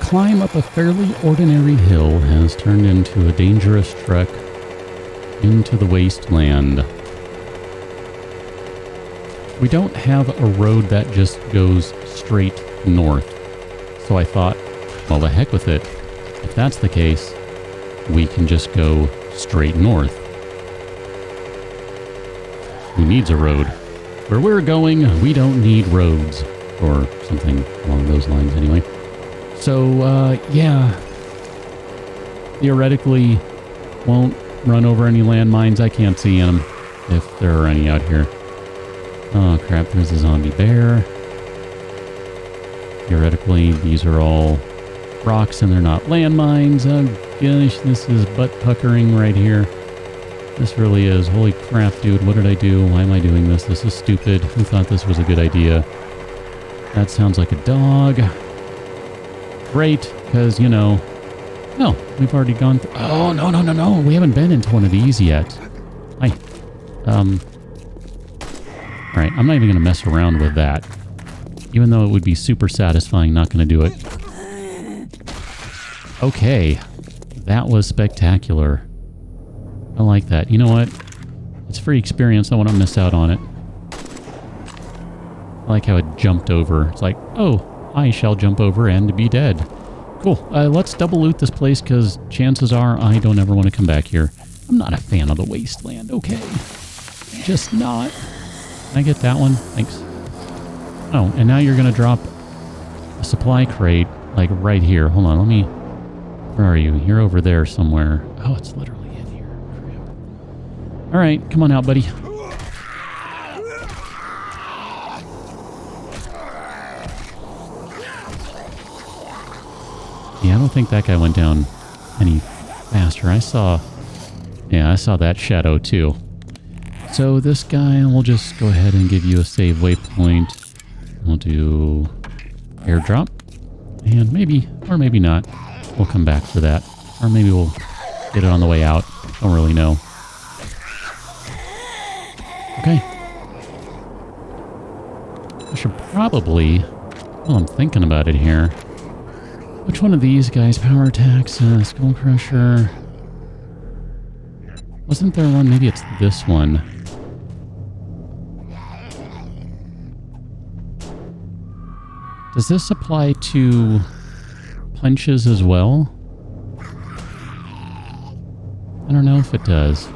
climb up a fairly ordinary hill has turned into a dangerous trek into the wasteland. We don't have a road that just goes straight north, so I thought, well, the heck with it. If that's the case, we can just go straight north. Who needs a road? Where we're going, we don't need roads, or something along those lines anyway. So, yeah, theoretically won't run over any landmines. I can't see them if there are any out here. Oh crap, there's a zombie bear. Theoretically, these are all rocks and they're not landmines. Oh gosh, this is butt puckering right here. This really is. Holy crap, dude, what did I do? Why am I doing this? This is stupid. Who thought this was a good idea? That sounds like a dog. Great, because, you know... No, we've already gone through... Oh, no. We haven't been into one of these yet. Hi. Alright, I'm not even going to mess around with that. Even though it would be super satisfying, not going to do it. Okay. That was spectacular. I like that. You know what? It's free experience. I want to miss out on it. I like how it jumped over. It's like, oh, I shall jump over and be dead. Cool. Let's double loot this place because chances are I don't ever want to come back here. I'm not a fan of the wasteland, okay? Just not. Can I get that one? Thanks. Oh, and now you're going to drop a supply crate, like right here. Hold on, let me... Where are you? You're over there somewhere. Oh, it's literally in here. Crap. All right, come on out, buddy. Yeah, I don't think that guy went down any faster. I saw that shadow too. So this guy, we'll just go ahead and give you a save waypoint. We'll do airdrop. And maybe, or maybe not, we'll come back for that. Or maybe we'll get it on the way out. Don't really know. Okay. I should probably, well, I'm thinking about it here. Which one of these guys? Power attacks, Skull Crusher. Wasn't there one? Maybe it's this one. Does this apply to punches as well? I don't know if it does.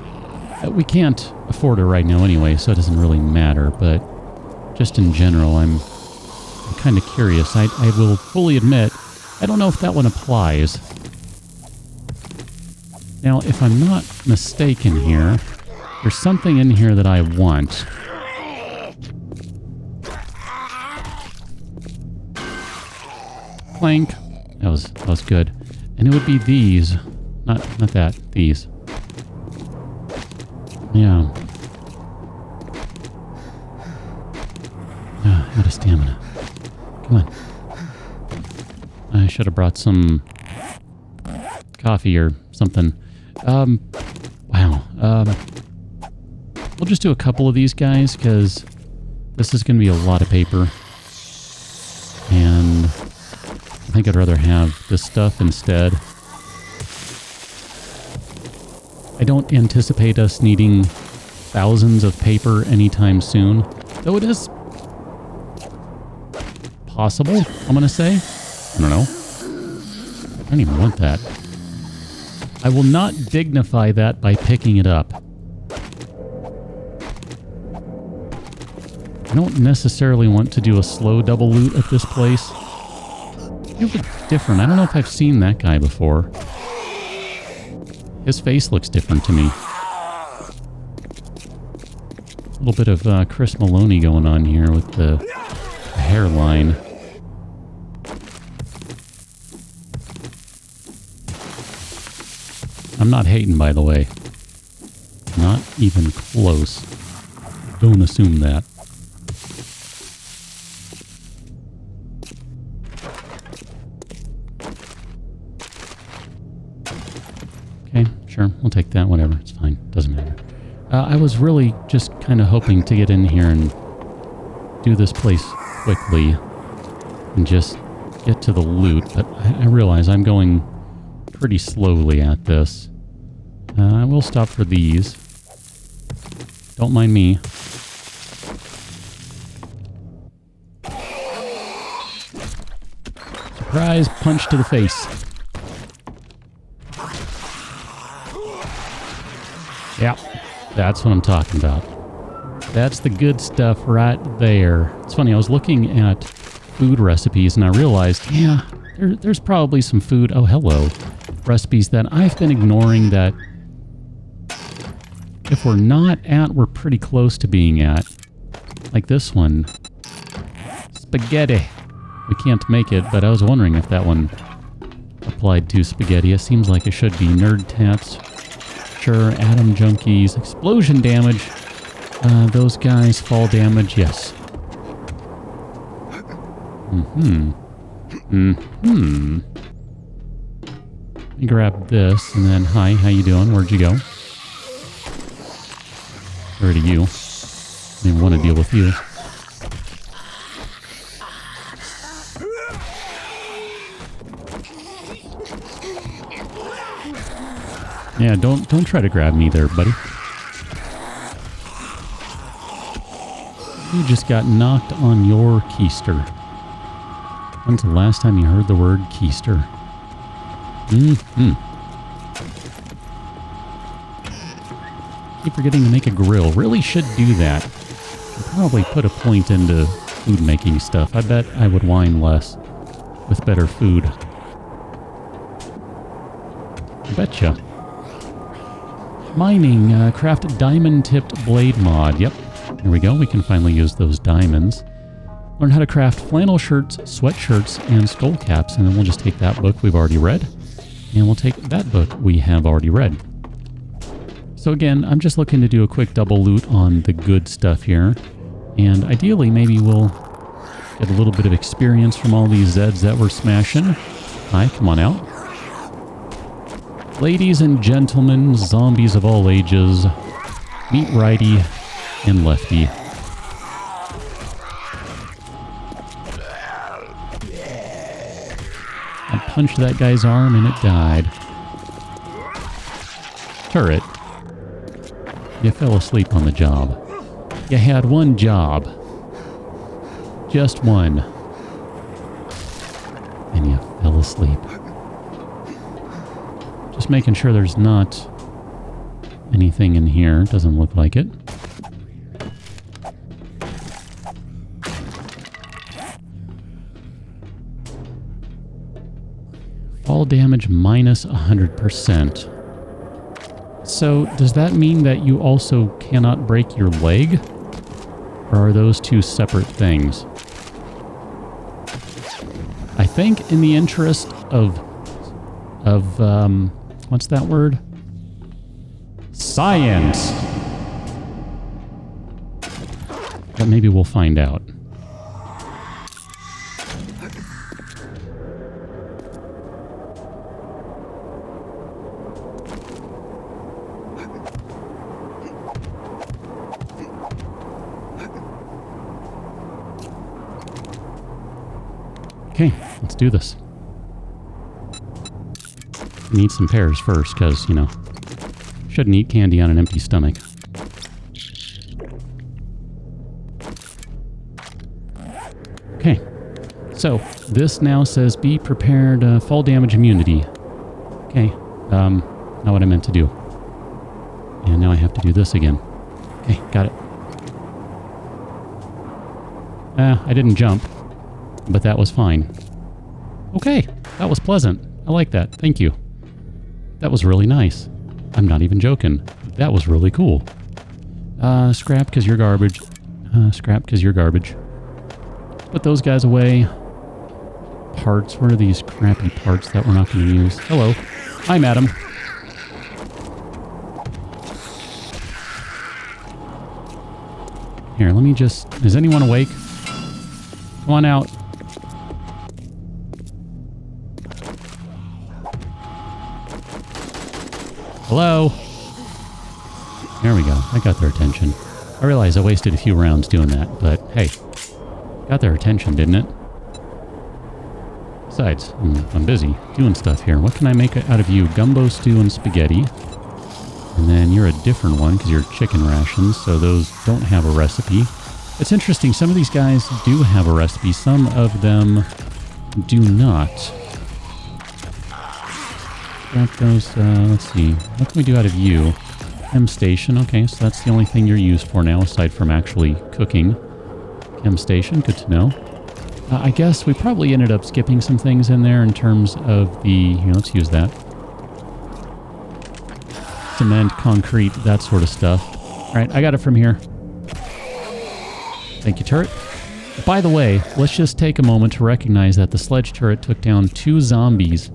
We can't afford it right now anyway, so it doesn't really matter, but just in general, I'm kind of curious. I will fully admit, I don't know if that one applies. Now, if I'm not mistaken here, there's something in here that I want. Clank. That was good. And it would be these. Not that. These. Yeah. Out of stamina. Come on. I should have brought some coffee or something. Wow. We'll just do a couple of these guys because this is going to be a lot of paper. And I think I'd rather have this stuff instead. I don't anticipate us needing thousands of paper anytime soon, though it is possible, I'm going to say. I don't know. I don't even want that. I will not dignify that by picking it up. I don't necessarily want to do a slow double loot at this place. It looks different. I don't know if I've seen that guy before. His face looks different to me. A little bit of Chris Maloney going on here with the hairline. I'm not hating, by the way. Not even close. Don't assume that. Okay, sure. We'll take that. Whatever. It's fine. Doesn't matter. I was really just kind of hoping to get in here and do this place quickly and just get to the loot, but I realize I'm going pretty slowly at this. I will stop for these. Don't mind me. Surprise punch to the face. Yep, that's what I'm talking about. That's the good stuff right there. It's funny, I was looking at food recipes and I realized, yeah, there's probably some food, oh hello, recipes that I've been ignoring that if we're not at, we're pretty close to being at. Like this one. Spaghetti. We can't make it, but I was wondering if that one applied to spaghetti. It seems like it should be. Nerd tats. Sure, atom junkies. Explosion damage. Those guys, fall damage, yes. Let me grab this, and then, hi, how you doing? Where'd you go? Where to you? I didn't want to deal with you. Yeah, don't try to grab me there, buddy. You just got knocked on your keister. When's the last time you heard the word keister? Keep forgetting to make a grill. Really should do that. I'd probably put a point into food making stuff. I bet I would whine less with better food. I betcha. Mining, craft diamond-tipped blade mod. Yep, here we go. We can finally use those diamonds. Learn how to craft flannel shirts, sweatshirts, and skull caps, and then we'll just take that book we've already read, and we'll take that book we have already read. So again, I'm just looking to do a quick double loot on the good stuff here, and ideally maybe we'll get a little bit of experience from all these Zeds that we're smashing. Hi, come on out. Ladies and gentlemen, zombies of all ages, meet righty and lefty. I punched that guy's arm and it died. Turret. You fell asleep on the job. You had one job. Just one. And you fell asleep. Just making sure there's not anything in here. Doesn't look like it. Fall damage minus 100%. So, does that mean that you also cannot break your leg? Or are those two separate things? I think in the interest of what's that word? Science! But maybe we'll find out. Okay, let's do this. Need some pears first, because, you know, shouldn't eat candy on an empty stomach. Okay, so this now says be prepared, fall damage immunity. Okay, not what I meant to do. And now I have to do this again. Okay, got it. I didn't jump, but that was fine. Okay, that was pleasant. I like that. Thank you. That was really nice. I'm not even joking. That was really cool. Scrap because you're garbage. Scrap because you're garbage. Put those guys away. Parts. Where are these crappy parts that we're not going to use? Hello. Hi, madam. Here, let me just... Is anyone awake? Come on out. Hello? There we go. I got their attention. I realize I wasted a few rounds doing that, but hey. Got their attention, didn't it? Besides, I'm busy doing stuff here. What can I make out of you? Gumbo stew and spaghetti. And then you're a different one because you're chicken rations, so those don't have a recipe. It's interesting, some of these guys do have a recipe, some of them do not. Got those, let's see, what can we do out of you? Chem station, okay, so that's the only thing you're used for now, aside from actually cooking. Chem station, good to know. I guess we probably ended up skipping some things in there in terms of the, here, let's use that. Cement, concrete, that sort of stuff. All right, I got it from here. Thank you, turret. By the way, let's just take a moment to recognize that the sledge turret took down 2 zombies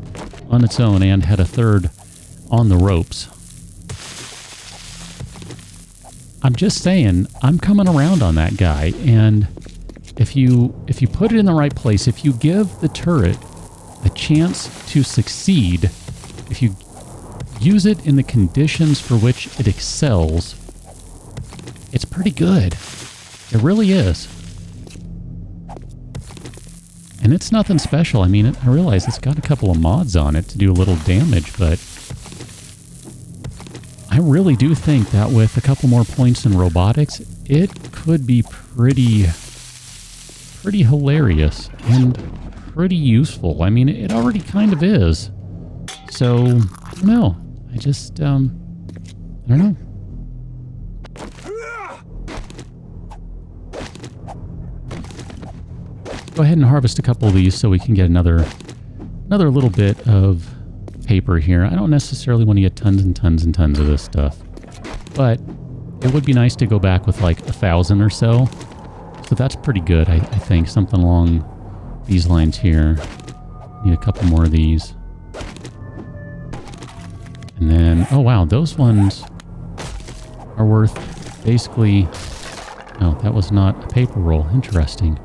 on its own and had a third on the ropes. I'm just saying, I'm coming around on that guy, and if you put it in the right place, if you give the turret a chance to succeed, if you use it in the conditions for which it excels, it's pretty good. It really is. And it's nothing special. I mean, I realize it's got a couple of mods on it to do a little damage, but I really do think that with a couple more points in robotics, it could be pretty hilarious and pretty useful. I mean, it already kind of is. So, I don't know. I just, I don't know. Go ahead and harvest a couple of these so we can get another little bit of paper here. I don't necessarily want to get tons and tons and tons of this stuff, but it would be nice to go back with like 1,000 or so. So that's pretty good, I think. Something along these lines here. Need a couple more of these. And then, oh wow, those ones are worth basically... Oh, that was not a paper roll. Interesting.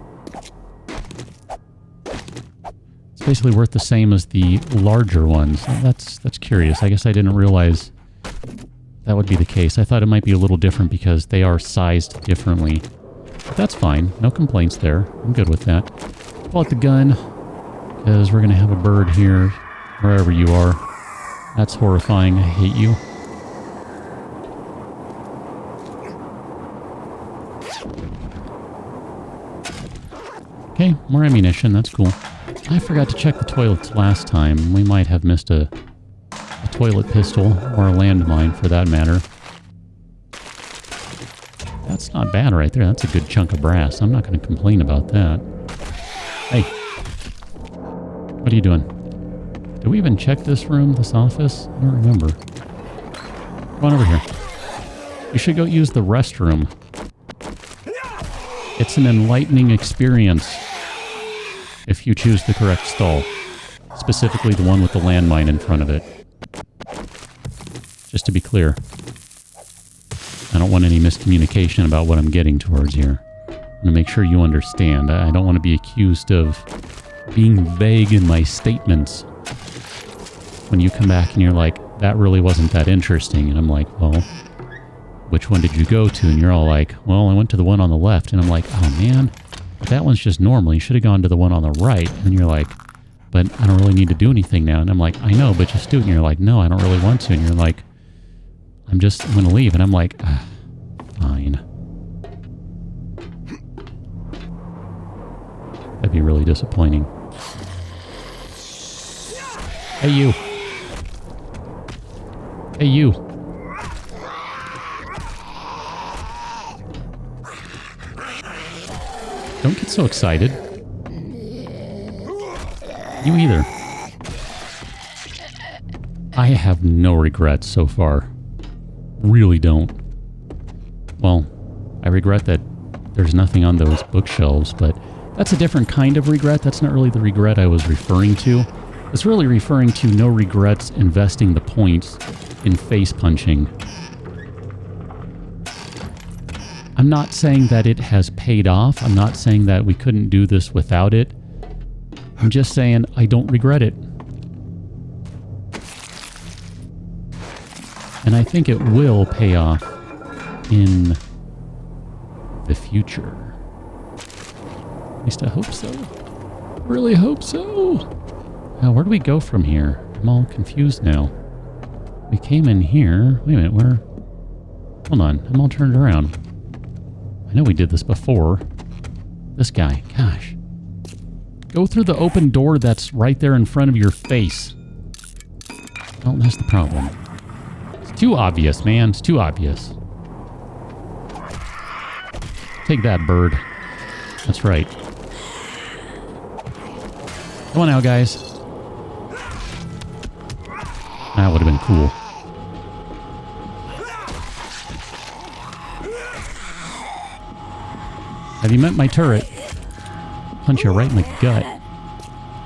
It's basically worth the same as the larger ones. That's curious. I guess I didn't realize that would be the case. I thought it might be a little different because they are sized differently. But that's fine. No complaints there. I'm good with that. Pull out the gun, because we're going to have a bird here, wherever you are. That's horrifying. I hate you. Okay, more ammunition. That's cool. I forgot to check the toilets last time. We might have missed a toilet pistol, or a landmine for that matter. That's not bad right there. That's a good chunk of brass. I'm not going to complain about that. Hey. What are you doing? Did we even check this room, this office? I don't remember. Come on over here. You should go use the restroom. It's an enlightening experience if you choose the correct stall. Specifically the one with the landmine in front of it. Just to be clear. I don't want any miscommunication about what I'm getting towards here. I want to make sure you understand. I don't want to be accused of being vague in my statements. When you come back and you're like, that really wasn't that interesting. And I'm like, well, which one did you go to? And you're all like, well, I went to the one on the left. And I'm like, oh man, that one's just normal. You should have gone to the one on the right. And you're like, but I don't really need to do anything now. And I'm like, I know, but just do it. And you're like, no, I don't really want to. And you're like, I'm going to leave. And I'm like, fine. That'd be really disappointing. Hey, you. Hey, you. Don't get so excited. You either. I have no regrets so far. Really don't. Well, I regret that there's nothing on those bookshelves, but that's a different kind of regret. That's not really the regret I was referring to. It's really referring to no regrets investing the points in face punching. I'm not saying that it has paid off. I'm not saying that we couldn't do this without it. I'm just saying I don't regret it. And I think it will pay off in the future. At least I hope so. Really hope so. Where do we go from here? I'm all confused now. We came in here. Wait a minute, where? Hold on, I'm all turned around. I know we did this before. This guy, gosh. Go through the open door that's right there in front of your face. Well, that's the problem. It's too obvious, man. It's too obvious. Take that, bird. That's right. Come on now, guys. That would have been cool. Have you met my turret? Punch you right in the gut.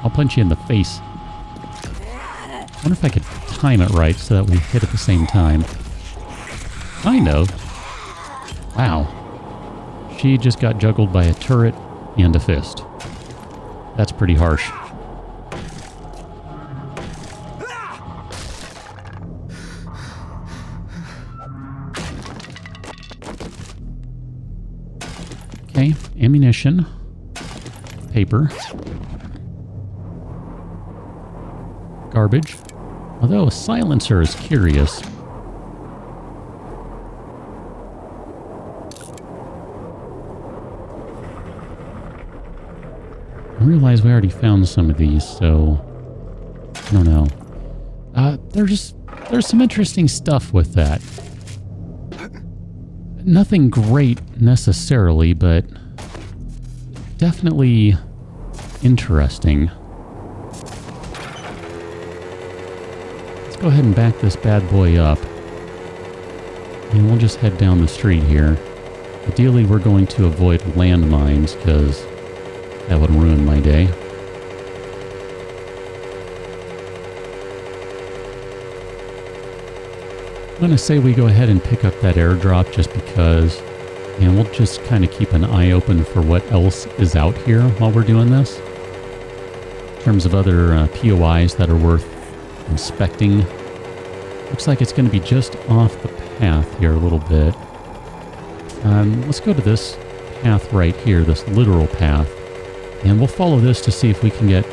I'll punch you in the face. I wonder if I could time it right so that we hit at the same time. Kind of. Wow. She just got juggled by a turret and a fist. That's pretty harsh. Okay, ammunition, paper, garbage. Although a silencer is curious. I realize we already found some of these, so I don't know. There's some interesting stuff with that. Nothing great necessarily, but definitely interesting. Let's go ahead and back this bad boy up. And we'll just head down the street here. Ideally, we're going to avoid landmines because that would ruin my day. I'm going to say we go ahead and pick up that airdrop just because, and we'll just kind of keep an eye open for what else is out here while we're doing this. In terms of other POIs that are worth inspecting. Looks like it's going to be just off the path here a little bit. Let's go to this path right here, this literal path. And we'll follow this to see if we can get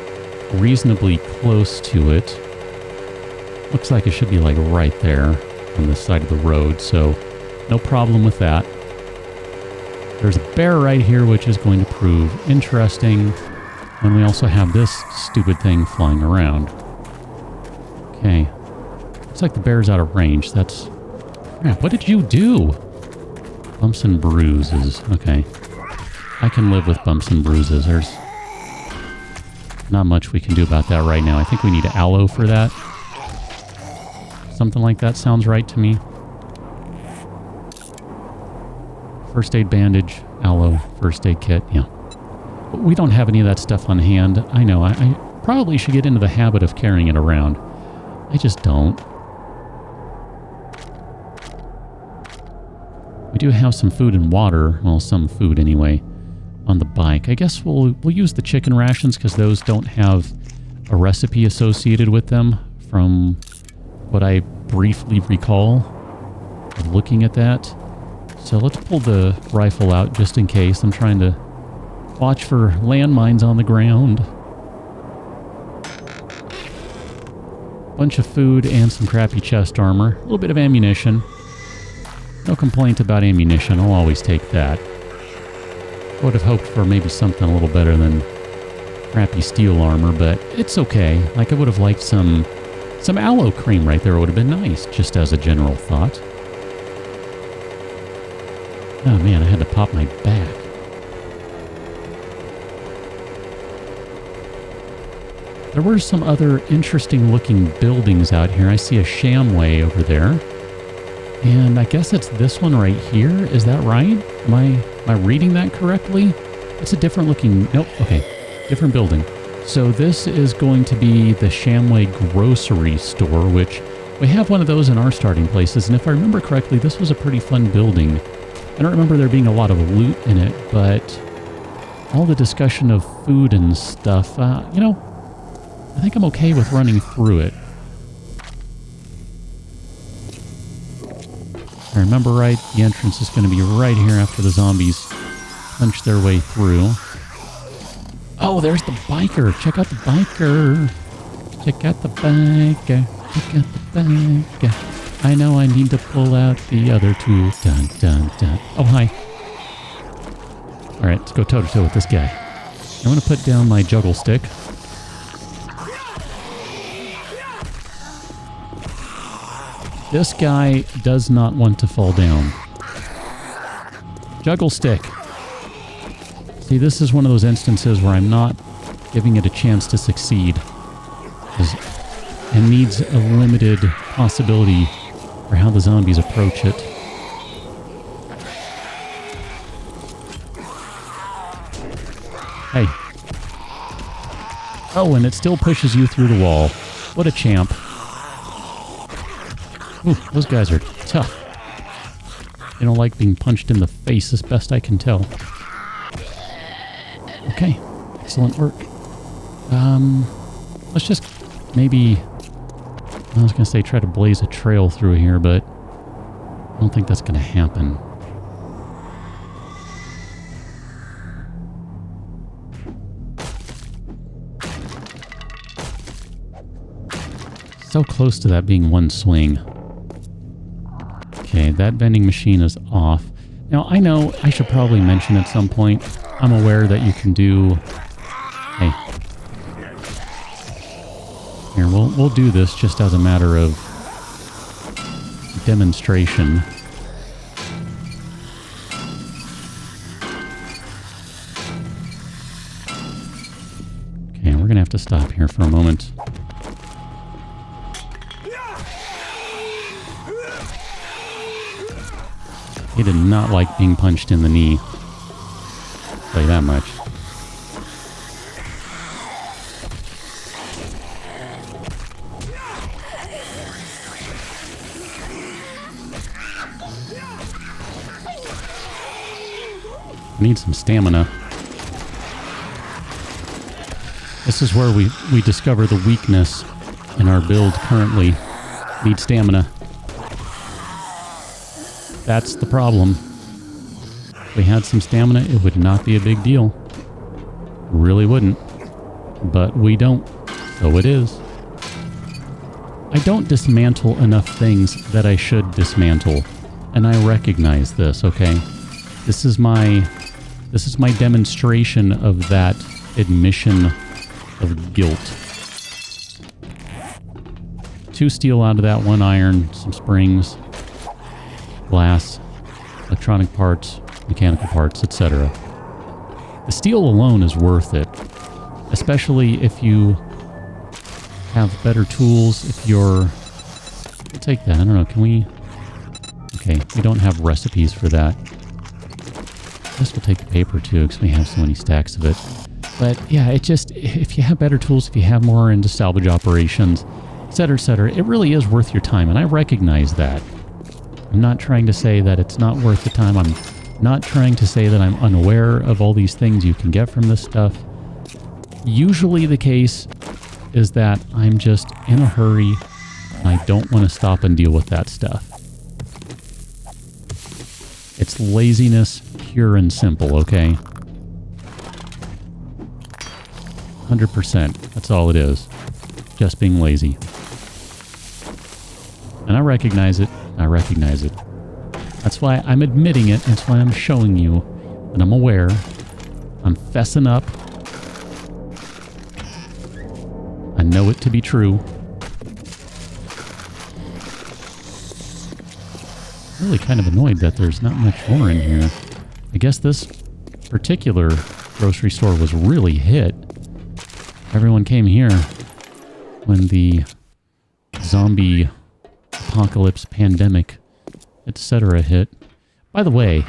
reasonably close to it. Looks like it should be like right there on this side of the road, so no problem with that. There's a bear right here, which is going to prove interesting. And we also have this stupid thing flying around. Okay. Looks like the bear's out of range. That's... crap, what did you do? Bumps and bruises. Okay. I can live with bumps and bruises. There's not much we can do about that right now. I think we need aloe for that. Something like that sounds right to me. First aid bandage, aloe, first aid kit, yeah. But we don't have any of that stuff on hand. I know, I probably should get into the habit of carrying it around. I just don't. We do have some food and water, well, some food anyway, on the bike. I guess we'll use the chicken rations because those don't have a recipe associated with them from what I briefly recall of looking at that. So let's pull the rifle out just in case. I'm trying to watch for landmines on the ground. Bunch of food and some crappy chest armor. A little bit of ammunition. No complaint about ammunition. I'll always take that. I would have hoped for maybe something a little better than crappy steel armor, but it's okay. Like, I would have liked some aloe cream right there. Would have been nice, just as a general thought. Oh man, I had to pop my back. There were some other interesting looking buildings out here. I see a Shamway over there. And I guess it's this one right here. Is that right? Am I reading that correctly? It's a different looking... Nope. Okay. Different building. So this is going to be the Shamway grocery store, which we have one of those in our starting places. And if I remember correctly, this was a pretty fun building. I don't remember there being a lot of loot in it, but all the discussion of food and stuff, you know, I think I'm okay with running through it. If I remember right, the entrance is going to be right here after the zombies punch their way through. Oh, there's the biker. Check out the biker. Check out the bag. Check out the bag. I know I need to pull out the other tool. Dun, dun, dun. Oh, hi. Alright, let's go toe-to-toe with this guy. I'm going to put down my juggle stick. This guy does not want to fall down. Juggle stick. See, this is one of those instances where I'm not giving it a chance to succeed. It needs a limited possibility for how the zombies approach it. Hey. Oh, and it still pushes you through the wall. What a champ. Ooh, those guys are tough. They don't like being punched in the face, as best I can tell. Okay, excellent work. Let's just maybe... I was going to say try to blaze a trail through here, but I don't think that's going to happen. So close to that being one swing. Okay, that vending machine is off. Now, I know I should probably mention at some point, I'm aware that you can do... Hey. Here, we'll do this just as a matter of demonstration. Okay, we're going to have to stop here for a moment. He did not like being punched in the knee. I'll tell you that much. I need some stamina. This is where we discover the weakness in our build currently. Need stamina. That's the problem. If we had some stamina, it would not be a big deal. Really wouldn't. But we don't. So it is. I don't dismantle enough things that I should dismantle. And I recognize this, okay? This is my demonstration of that admission of guilt. 2 steel out of that, 1 iron, some springs, glass, electronic parts, mechanical parts, etc. The steel alone is worth it, especially if you have better tools, if you're... I'll take that, I don't know, can we... Okay, we don't have recipes for that. I guess we'll take the paper too, because we have so many stacks of it. But yeah, it just, if you have better tools, if you have more into salvage operations, etc., it really is worth your time, and I recognize that. I'm not trying to say that it's not worth the time. I'm not trying to say that I'm unaware of all these things you can get from this stuff. Usually the case is that I'm just in a hurry and I don't want to stop and deal with that stuff. It's laziness, pure and simple, okay? 100%. That's all it is. Just being lazy. And I recognize it. I recognize it. That's why I'm admitting it. That's why I'm showing you that I'm aware. I'm fessing up. I know it to be true. I'm really kind of annoyed that there's not much more in here. I guess this particular grocery store was really hit. Everyone came here when the zombie apocalypse, pandemic, etc. hit. By the way,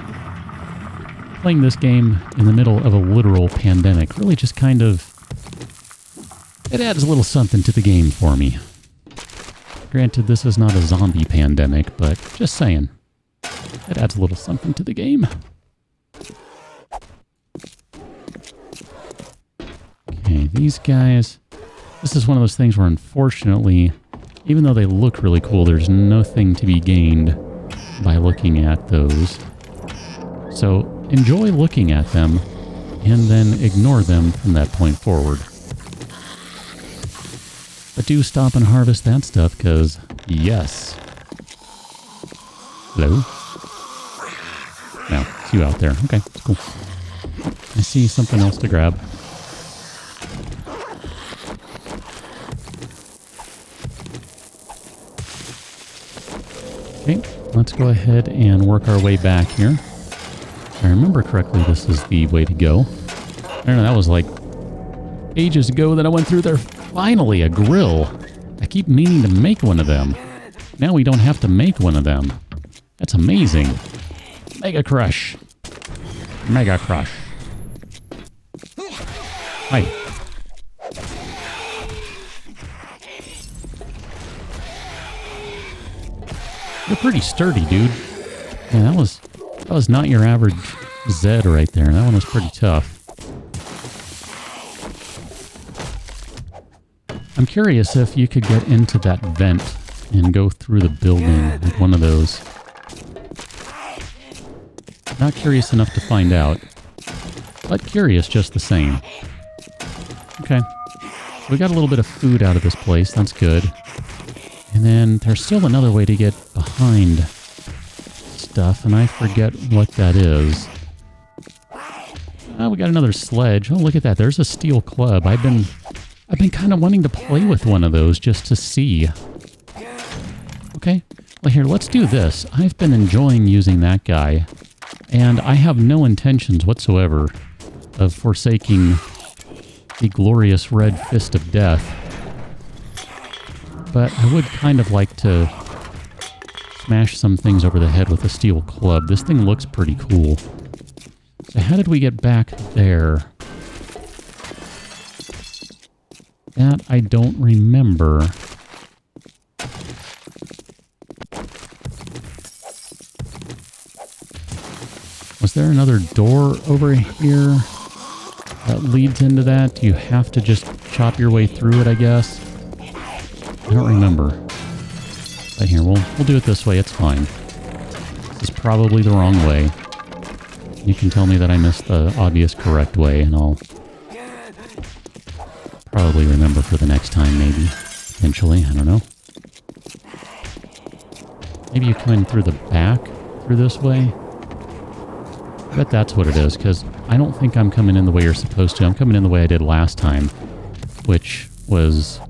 playing this game in the middle of a literal pandemic really just kind of... It adds a little something to the game for me. Granted, this is not a zombie pandemic, but just saying. It adds a little something to the game. Okay, these guys... This is one of those things where, unfortunately, even though they look really cool, there's nothing to be gained by looking at those. So enjoy looking at them, and then ignore them from that point forward. But do stop and harvest that stuff, because, yes. Hello? No, it's you out there. Okay, that's cool. I see something else to grab. Okay, let's go ahead and work our way back here. If I remember correctly, this is the way to go. I don't know, that was like ages ago that I went through there. Finally, a grill. I keep meaning to make one of them. Now we don't have to make one of them. That's amazing. Mega Crush. Mega Crush. Hi. You're pretty sturdy, dude. Yeah, that was not your average Zed right there. That one was pretty tough. I'm curious if you could get into that vent and go through the building with one of those. Not curious enough to find out, but curious just the same. Okay, so we got a little bit of food out of this place. That's good. And then there's still another way to get behind stuff, and I forget what that is. We got another sledge. Oh, look at that. There's a steel club. I've been kind of wanting to play with one of those just to see. Okay, well here, let's do this. I've been enjoying using that guy, and I have no intentions whatsoever of forsaking the glorious red fist of death. But I would kind of like to smash some things over the head with a steel club. This thing looks pretty cool. So how did we get back there? That I don't remember. Was there another door over here that leads into that? Do you have to just chop your way through it, I guess? I don't remember. But here, we'll do it this way. It's fine. This is probably the wrong way. You can tell me that I missed the obvious correct way, and I'll probably remember for the next time, maybe. Eventually, I don't know. Maybe you come in through the back, through this way? I bet that's what it is, because I don't think I'm coming in the way you're supposed to. I'm coming in the way I did last time, which was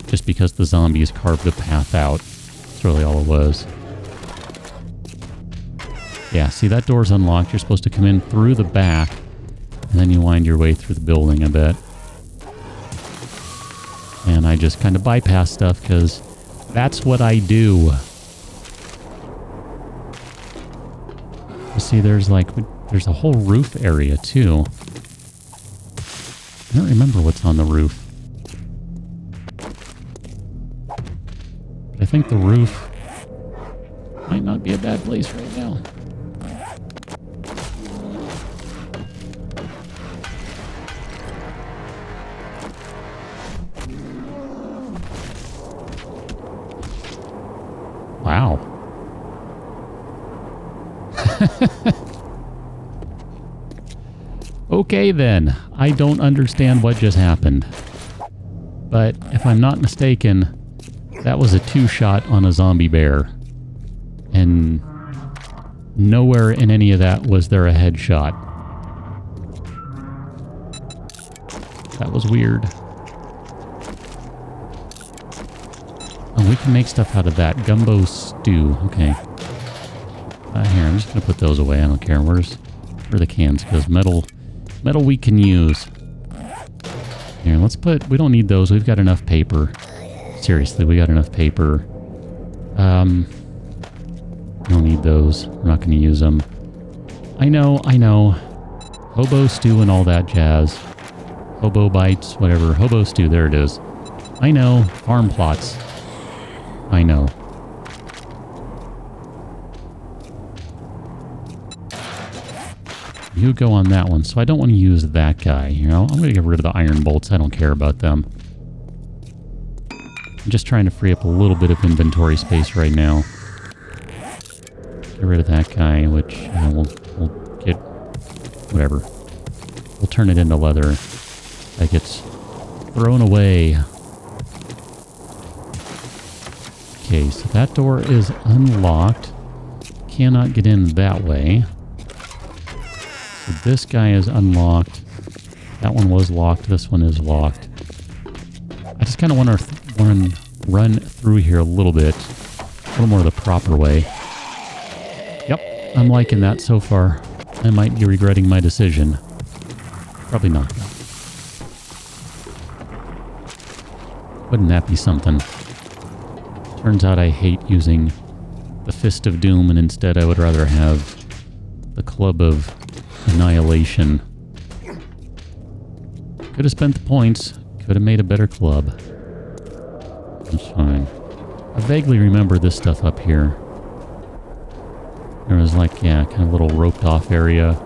just because the zombies carved a path out. That's really all it was. Yeah, see, that door's unlocked. You're supposed to come in through the back, and then you wind your way through the building, I bet. And I just kind of bypass stuff, because that's what I do. You see, there's a whole roof area, too. I don't remember what's on the roof. But I think the roof might not be a bad place right now. Wow. Okay then, I don't understand what just happened. But if I'm not mistaken, that was a two-shot on a zombie bear. And nowhere in any of that was there a headshot. That was weird. Oh, we can make stuff out of that. Gumbo stew. Okay. Here, I'm just going to put those away. I don't care. Where are the cans? Because metal we can use. Here, let's put... We don't need those. We've got enough paper. Seriously, we got enough paper. We don't need those. We're not going to use them. I know. Hobo stew and all that jazz. Hobo bites, whatever. Hobo stew, there it is. I know. Farm plots. I know. You go on that one, so I don't want to use that guy, you know? I'm going to get rid of the iron bolts. I don't care about them. I'm just trying to free up a little bit of inventory space right now. Get rid of that guy, which we'll get... whatever. We'll turn it into leather. That gets thrown away. Okay, so that door is unlocked. Cannot get in that way. So this guy is unlocked. That one was locked. This one is locked. I just kind of want to run through here a little bit. A little more the proper way. Yep, I'm liking that so far. I might be regretting my decision. Probably not, though. Wouldn't that be something? Turns out I hate using the Fist of Doom, and instead I would rather have the Club of Annihilation. Could have spent the points. Could have made a better club. That's fine. I vaguely remember this stuff up here. There was like, yeah, kind of a little roped off area.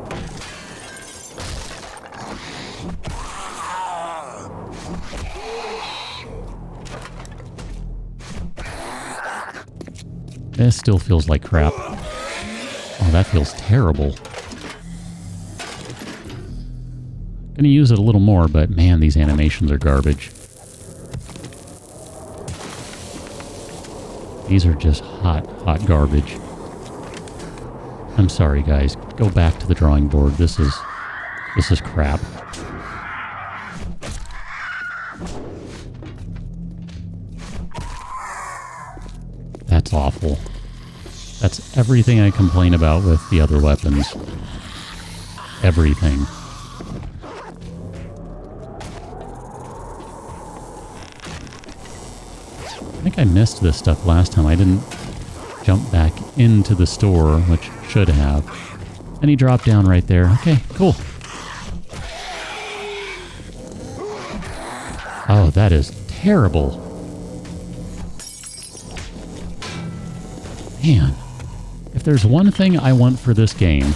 This still feels like crap. Oh, that feels terrible. Gonna use it a little more, but man, these animations are garbage. These are just hot garbage. I'm sorry, guys. Go back to the drawing board. This is crap. That's awful. That's everything I complain about with the other weapons. Everything. I think I missed this stuff last time. I didn't jump back into the store, which should have. And he dropped down right there. Okay, cool. Oh, that is terrible. Man, if there's one thing I want for this game,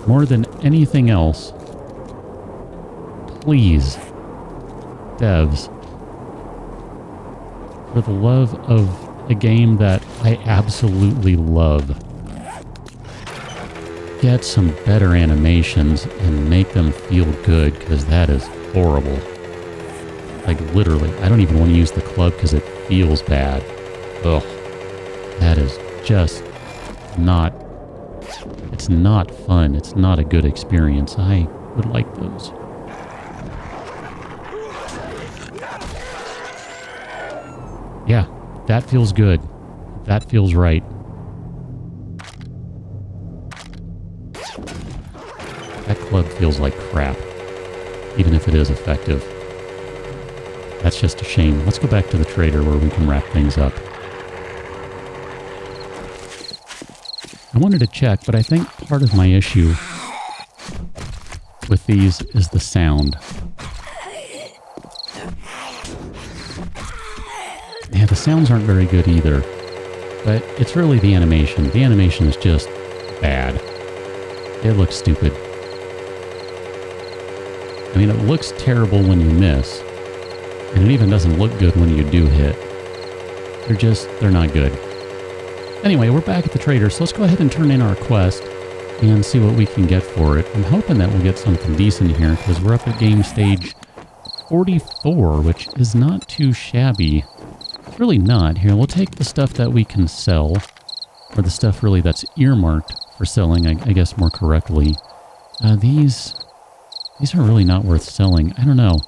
more than anything else, please, devs, for the love of a game that I absolutely love, get some better animations and make them feel good, because that is horrible. Like, literally, I don't even want to use the club because it feels bad. Ugh. That is just not... It's not fun. It's not a good experience. I would like those. Yeah, that feels good. That feels right. That club feels like crap, even if it is effective. That's just a shame. Let's go back to the trader where we can wrap things up. I wanted to check, but I think part of my issue with these is the sound. Yeah, the sounds aren't very good either, but it's really the animation. The animation is just bad. It looks stupid. I mean, it looks terrible when you miss, and it even doesn't look good when you do hit. They're not good. Anyway, we're back at the trader, so let's go ahead and turn in our quest and see what we can get for it. I'm hoping that we'll get something decent here, because we're up at game stage 44, which is not too shabby. It's really not. Here, we'll take the stuff that we can sell, or the stuff really that's earmarked for selling, I guess more correctly. These are really not worth selling. I don't know.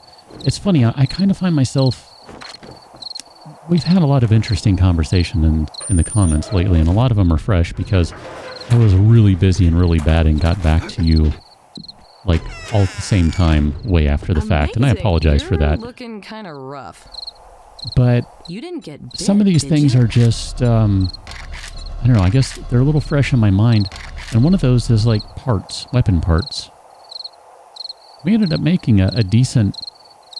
It's funny, I kind of find myself... We've had a lot of interesting conversation in the comments lately, and a lot of them are fresh because I was really busy and really bad and got back to you like all at the same time way after the fact, and I apologize for that. Looking kind of rough. But you didn't get bit, some of these things are just, I don't know, I guess they're a little fresh in my mind, and one of those is like parts, weapon parts. We ended up making a decent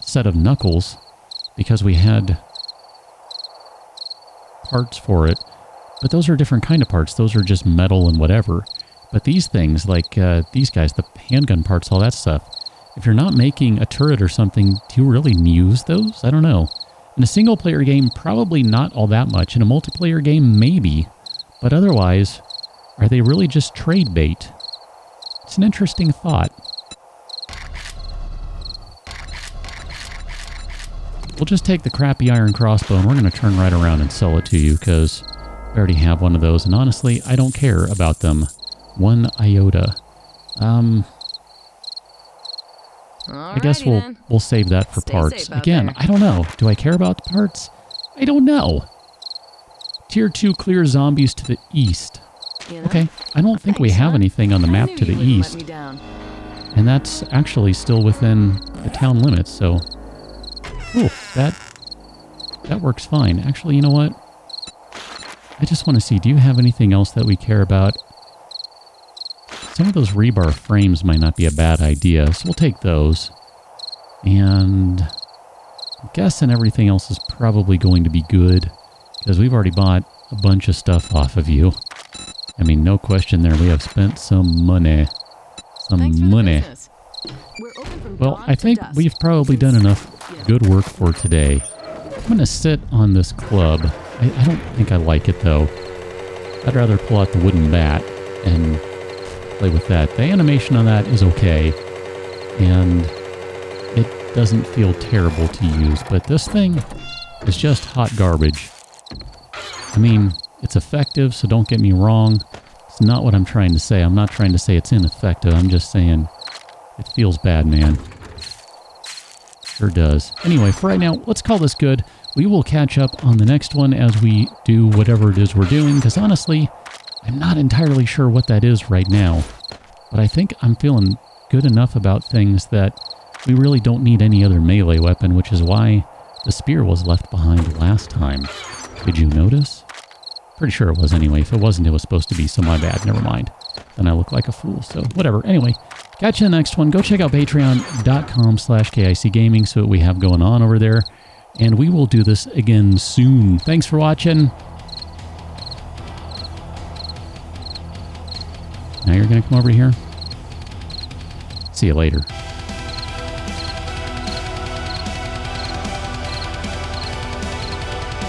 set of knuckles because we had parts for it, but those are different kind of parts. Those are just metal and whatever. But these things, like these guys, the handgun parts, all that stuff, if you're not making a turret or something, do you really use those? I don't know. In a single-player game, probably not all that much. In a multiplayer game, maybe. But otherwise, are they really just trade bait? It's an interesting thought. we'll just take the crappy iron crossbow and we're going to turn right around and sell it to you because I already have one of those. And honestly, I don't care about them one iota. I guess we'll save that for parts. Again, I don't know. Do I care about the parts? I don't know. Tier 2 clear zombies to the east. Okay, I don't think we have anything on the map to the east. And that's actually still within the town limits, so... Cool, that works fine. Actually, you know what? I just want to see, do you have anything else that we care about? Some of those rebar frames might not be a bad idea, so we'll take those. And I'm guessing everything else is probably going to be good, because we've already bought a bunch of stuff off of you. I mean, no question there, we have spent some money. Some money. Well, I think we've probably done enough good work for today. I'm going to sit on this club. I don't think I like it, though. I'd rather pull out the wooden bat and play with that. The animation on that is okay, and it doesn't feel terrible to use, but this thing is just hot garbage. I mean, it's effective, so don't get me wrong. It's not what I'm trying to say. I'm not trying to say it's ineffective. I'm just saying it feels bad, man. Sure does. Anyway, for right now, let's call this good. We will catch up on the next one as we do whatever it is we're doing, because honestly, I'm not entirely sure what that is right now. But I think I'm feeling good enough about things that we really don't need any other melee weapon, which is why the spear was left behind last time. Did you notice? Pretty sure it was anyway. If it wasn't, it was supposed to be, so my bad. Never mind. Then I look like a fool, so whatever. Anyway, catch you in the next one. Go check out patreon.com/KICgaming, see what we have going on over there. And we will do this again soon. Thanks for watching. Now you're going to come over here. See you later.